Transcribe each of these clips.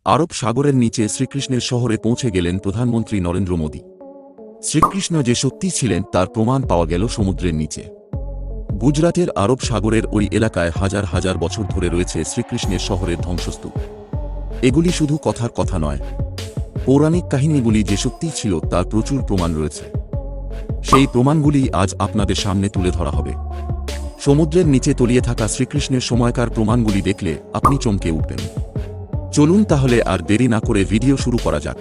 আরব সাগরের নিচে শ্রীকৃষ্ণের শহরে পৌঁছে গেলেন প্রধানমন্ত্রী নরেন্দ্র মোদী। শ্রীকৃষ্ণ যে সত্যি ছিলেন তার প্রমাণ পাওয়া গেল সমুদ্রের নিচে। গুজরাটের আরব সাগরের ওই এলাকায় হাজার হাজার বছর ধরে রয়েছে শ্রীকৃষ্ণের শহরের ধ্বংসস্তূপ। এগুলি শুধু কথার কথা নয়, পৌরাণিক কাহিনীগুলি যে সত্যি ছিল তার প্রচুর প্রমাণ রয়েছে। সেই প্রমাণগুলি আজ আপনাদের সামনে তুলে ধরা হবে। সমুদ্রের নিচে তলিয়ে থাকা শ্রীকৃষ্ণের সময়কার প্রমাণগুলি দেখলে আপনি চমকে উঠবেন। চলুন তাহলে আর দেরি না করে ভিডিও শুরু করা যাক।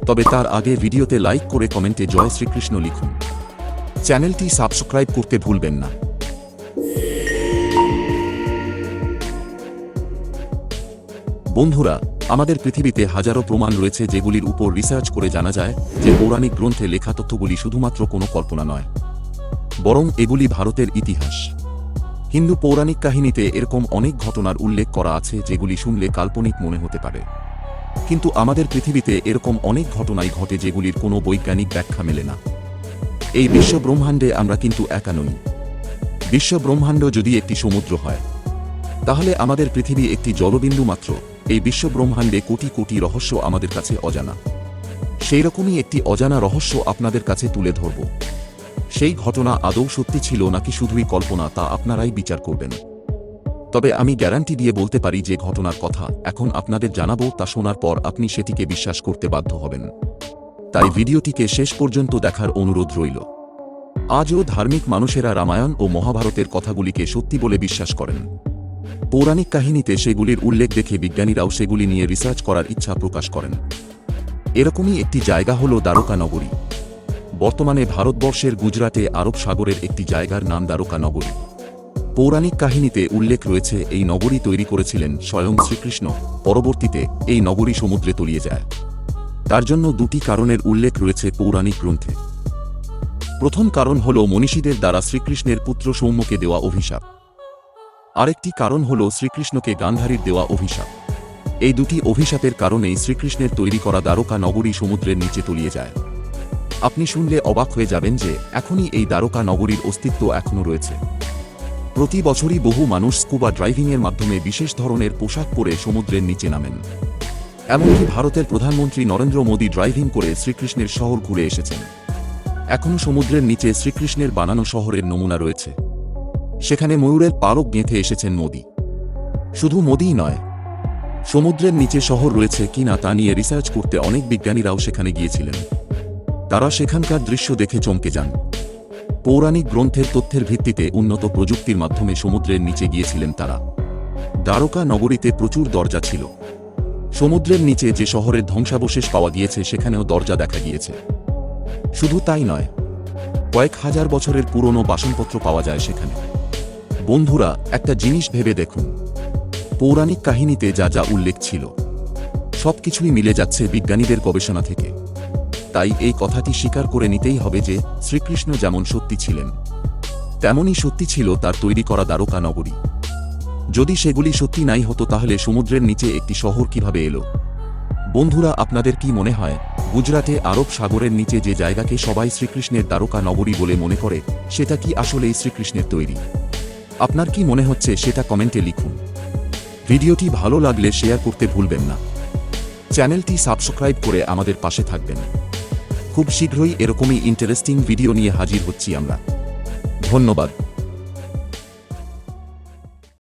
তবে তার আগে ভিডিওতে লাইক করে কমেন্টে জয় শ্রীকৃষ্ণ লিখুন। চ্যানেলটি সাবস্ক্রাইব করতে ভুলবেন না। বন্ধুরা, আমাদের পৃথিবীতে হাজারো প্রমাণ রয়েছে যেগুলির উপর রিসার্চ করে জানা যায় যে পৌরাণিক গ্রন্থে লেখা তথ্যগুলি শুধুমাত্র কোনো কল্পনা নয়, বরং এগুলি ভারতের ইতিহাস। হিন্দু পৌরাণিক কাহিনীতে এরকম অনেক ঘটনার উল্লেখ করা আছে যেগুলি শুনলে কাল্পনিক মনে হতে পারে, কিন্তু আমাদের পৃথিবীতে এরকম অনেক ঘটনাই ঘটে যেগুলির কোনো বৈজ্ঞানিক ব্যাখ্যা মেলে না। এই বিশ্ব ব্রহ্মাণ্ডে আমরা কিন্তু একা নই। বিশ্ব ব্রহ্মাণ্ড যদি একটি সমুদ্র হয়, তাহলে আমাদের পৃথিবী একটি জলবিন্দু মাত্র। এই বিশ্ব ব্রহ্মাণ্ডে কোটি কোটি রহস্য আমাদের কাছে অজানা। সেই রকমই একটি অজানা রহস্য আপনাদের কাছে তুলে ধরব। সেই ঘটনা আদৌ সত্যি ছিল নাকি শুধুই কল্পনা তা আপনারাই বিচার করবেন। তবে আমি গ্যারান্টি দিয়ে বলতে পারি যে ঘটনার কথা এখন আপনাদের জানাবো তা শোনার পর আপনি সেটিকে বিশ্বাস করতে বাধ্য হবেন। তাই ভিডিওটিকে শেষ পর্যন্ত দেখার অনুরোধ রইল। আজও ধার্মিক মানুষেরা রামায়ণ ও মহাভারতের কথাগুলিকে সত্যি বলে বিশ্বাস করেন। পৌরাণিক কাহিনীতে সেগুলির উল্লেখ দেখে বিজ্ঞানীরাও সেগুলি নিয়ে রিসার্চ করার ইচ্ছা প্রকাশ করেন। এরকমই একটি জায়গা হল দ্বারকা নগরী। বর্তমানে ভারতবর্ষের গুজরাটে আরব সাগরের একটি জায়গার নাম দ্বারকা নগরী। পৌরাণিক কাহিনীতে উল্লেখ রয়েছে এই নগরী তৈরি করেছিলেন স্বয়ং শ্রীকৃষ্ণ। পরবর্তীতে এই নগরী সমুদ্রে তলিয়ে যায়। তার জন্য দুটি কারণের উল্লেখ রয়েছে পৌরাণিক গ্রন্থে। প্রথম কারণ হল মনীষীদের দ্বারা শ্রীকৃষ্ণের পুত্র সৌম্যকে দেওয়া অভিশাপ। আরেকটি কারণ হল শ্রীকৃষ্ণকে গান্ধারীর দেওয়া অভিশাপ। এই দুটি অভিশাপের কারণেই শ্রীকৃষ্ণের তৈরি করা দ্বারকা নগরী সমুদ্রের নিচে তলিয়ে যায়। আপনি শুনলে অবাক হয়ে যাবেন যে এখনই এই দ্বারকা নগরীর অস্তিত্ব এখনও রয়েছে। প্রতি বছরই বহু মানুষ স্কুবা ড্রাইভিংয়ের মাধ্যমে বিশেষ ধরনের পোশাক পরে সমুদ্রের নিচে নামেন। এমনকি ভারতের প্রধানমন্ত্রী নরেন্দ্র মোদী ড্রাইভিং করে শ্রীকৃষ্ণের শহর ঘুরে এসেছেন। এখনও সমুদ্রের নিচে শ্রীকৃষ্ণের বানানো শহরের নমুনা রয়েছে। সেখানে ময়ূরের পালক গেঁথে এসেছেন মোদী। শুধু মোদীই নয়, সমুদ্রের নিচে শহর রয়েছে কিনা তা নিয়ে রিসার্চ করতে অনেক বিজ্ঞানীরাও সেখানে গিয়েছিলেন। তারা সেখানকার দৃশ্য দেখে চমকে যান। পৌরাণিক গ্রন্থের তথ্যের ভিত্তিতে উন্নত প্রযুক্তির মাধ্যমে সমুদ্রের নিচে গিয়েছিলেন তারা। দ্বারকা নগরীতে প্রচুর দরজা ছিল। সমুদ্রের নিচে যে শহরের ধ্বংসাবশেষ পাওয়া গিয়েছে সেখানেও দরজা দেখা গিয়েছে। শুধু তাই নয়, কয়েক হাজার বছরের পুরনো বাসনপত্র পাওয়া যায় সেখানে। বন্ধুরা, একটা জিনিস ভেবে দেখুন, পৌরাণিক কাহিনীতে যা যা উল্লেখ ছিল সবকিছুই মিলে যাচ্ছে বিজ্ঞানীদের গবেষণা থেকে। তাই এই কথাটি স্বীকার করে নিতেই হবে যে শ্রীকৃষ্ণ যেমন সত্যি ছিলেন, তেমনই সত্যি ছিল তার তৈরি করা দ্বারকা নগরী। যদি সেগুলি সত্যি নাই হতো তাহলে সমুদ্রের নিচে একটি শহর কিভাবে এলো? বন্ধুরা, আপনাদের কি মনে হয় গুজরাটে আরব সাগরের নিচে যে জায়গাকে সবাই শ্রীকৃষ্ণের দ্বারকা নগরী বলে মনে করে সেটা কি আসলেই শ্রীকৃষ্ণের তৈরি? আপনার কি মনে হচ্ছে সেটা কমেন্টে লিখুন। ভিডিওটি ভালো লাগলে শেয়ার করতে ভুলবেন না। চ্যানেলটি সাবস্ক্রাইব করে আমাদের পাশে থাকবেন। খুব শীঘ্রই এরকমই ইন্টারেস্টিং ভিডিও নিয়ে হাজির হচ্ছি আমরা। ধন্যবাদ।